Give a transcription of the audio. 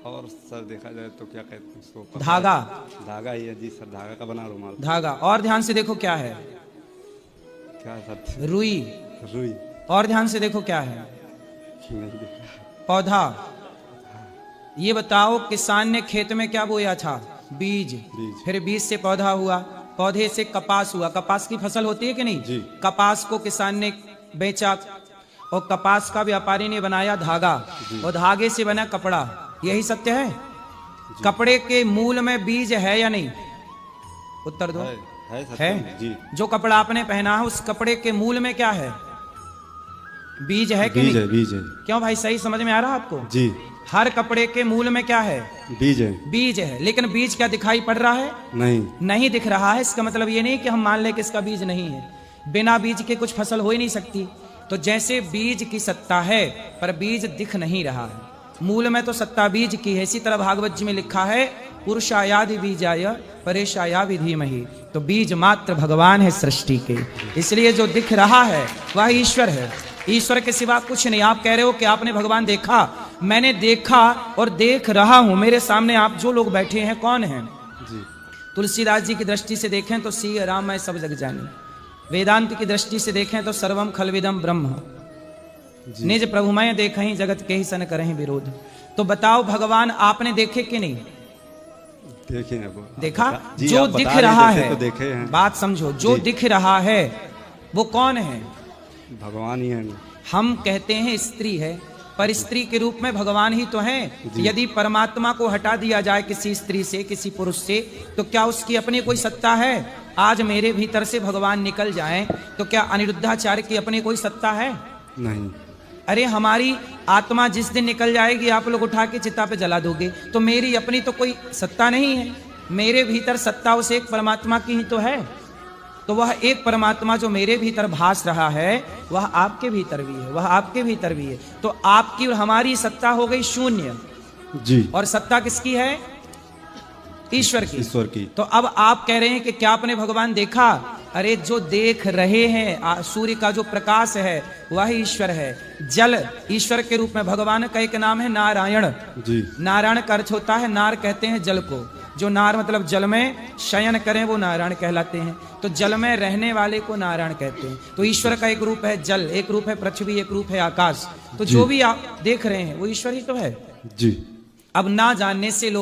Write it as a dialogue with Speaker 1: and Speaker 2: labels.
Speaker 1: और सर देखा जाए तो क्या कहते हैं उसको, पता
Speaker 2: धागा।
Speaker 1: है। धागा ही है जी सर, धागा का बना रुमाल।
Speaker 2: धागा। और ध्यान से देखो क्या है?
Speaker 1: क्या सर?
Speaker 2: रुई।
Speaker 1: रुई।
Speaker 2: और ध्यान से देखो क्या है?
Speaker 1: नहीं दिख रहा।
Speaker 2: पौधा। ये बताओ, किसान ने खेत में क्या बोया था? बीज।
Speaker 1: बीज।
Speaker 2: फिर बीज से पौधा हुआ, पौधे से कपास हुआ। कपास की फसल होती है कि नहीं
Speaker 1: जी।
Speaker 2: कपास को किसान ने बेचा और कपास का व्यापारी ने बनाया धागा और धागे से बना कपड़ा। यही सत्य है। कपड़े के मूल में बीज है या नहीं? उत्तर दो।
Speaker 1: है सर
Speaker 2: है।
Speaker 1: जी।
Speaker 2: जो कपड़ा आपने पहना है उस कपड़े के मूल में क्या है? बीज है कि
Speaker 1: बीज
Speaker 2: नहीं?
Speaker 1: है, बीज है।
Speaker 2: क्यों भाई, सही समझ में आ रहा आपको?
Speaker 1: जी।
Speaker 2: हर कपड़े के मूल में क्या है?
Speaker 1: बीज है।
Speaker 2: बीज है। लेकिन बीज क्या दिखाई पड़ रहा है?
Speaker 1: नहीं।
Speaker 2: नहीं दिख रहा है। इसका मतलब ये नहीं कि हम मान लें कि इसका बीज नहीं है। बिना बीज के कुछ फसल हो ही नहीं सकती। तो जैसे बीज की सत्ता है पर बीज दिख नहीं रहा है, मूल में तो सत्ता बीज की है। इसी तरह भागवत जी में लिखा है, पुरुषायादि बीजाय परेशायादि धीमहि। तो बीज मात्र भगवान है सृष्टि के, इसलिए जो दिख रहा है वह ईश्वर है। ईश्वर के सिवा कुछ नहीं। आप कह रहे हो कि आपने भगवान देखा। मैंने देखा और देख रहा हूं। मेरे सामने आप जो लोग बैठे हैं कौन हैं?
Speaker 1: जी।
Speaker 2: तुलसीदास जी की दृष्टि से देखें तो सी राम मैं सब जग जानी। वेदांत की दृष्टि से देखें तो सर्वम खलविदम ब्रह्म। निज प्रभुमय देखहीं जगत के ही सन करहीं विरोध। तो बताओ, भगवान आपने देखे कि नहीं?
Speaker 1: देखे हैं वो।
Speaker 2: देखा।
Speaker 1: जी,
Speaker 2: जो
Speaker 1: आप
Speaker 2: दिख
Speaker 1: बता
Speaker 2: रहा
Speaker 1: रहे थे
Speaker 2: है
Speaker 1: तो देखे हैं।
Speaker 2: बात समझो, जो
Speaker 1: जी।
Speaker 2: दिख रहा है वो कौन है?
Speaker 1: भगवान ही है।
Speaker 2: हम कहते हैं स्त्री है, पर स्त्री के रूप में भगवान ही तो हैं। यदि परमात्मा को हटा दिया जाए किसी स्त्री से, किसी पुरुष से, तो क्या उसकी अपनी कोई सत्ता है? आज मेरे भीतर से भगवान निकल जाएं तो क्या अनिरुद्धाचार्य की अपनी कोई सत्ता है?
Speaker 1: नहीं।
Speaker 2: अरे हमारी आत्मा जिस दिन निकल जाएगी आप लोग उठा के चिता पे जला दोगे, तो मेरी अपनी तो कोई सत्ता नहीं है। मेरे भीतर सत्ता उस एक परमात्मा की ही तो है। तो वह एक परमात्मा जो मेरे भीतर भास रहा है वह आपके भीतर भी है, वह आपके भीतर भी है। तो आपकी और हमारी सत्ता हो गई शून्य।
Speaker 1: जी।
Speaker 2: और सत्ता किसकी है? ईश्वर की।
Speaker 1: ईश्वर की।
Speaker 2: तो अब आप कह रहे हैं कि क्या आपने भगवान देखा? अरे जो देख रहे हैं, सूर्य का जो प्रकाश है वह ईश्वर है। जल ईश्वर के रूप में। भगवान का एक नाम है नारायण।
Speaker 1: जी।
Speaker 2: नारायण का अर्थ होता है, नार कहते हैं जल को। जो नार मतलब जल में शयन करें वो नारायण कहलाते हैं। तो जल में रहने वाले को नारायण कहते हैं। तो ईश्वर का एक रूप है जल, एक रूप है पृथ्वी, एक रूप है आकाश। तो जो भी आप देख रहे हैं वो ईश्वर ही तो है।
Speaker 1: जी।
Speaker 2: अब ना जानने से लोग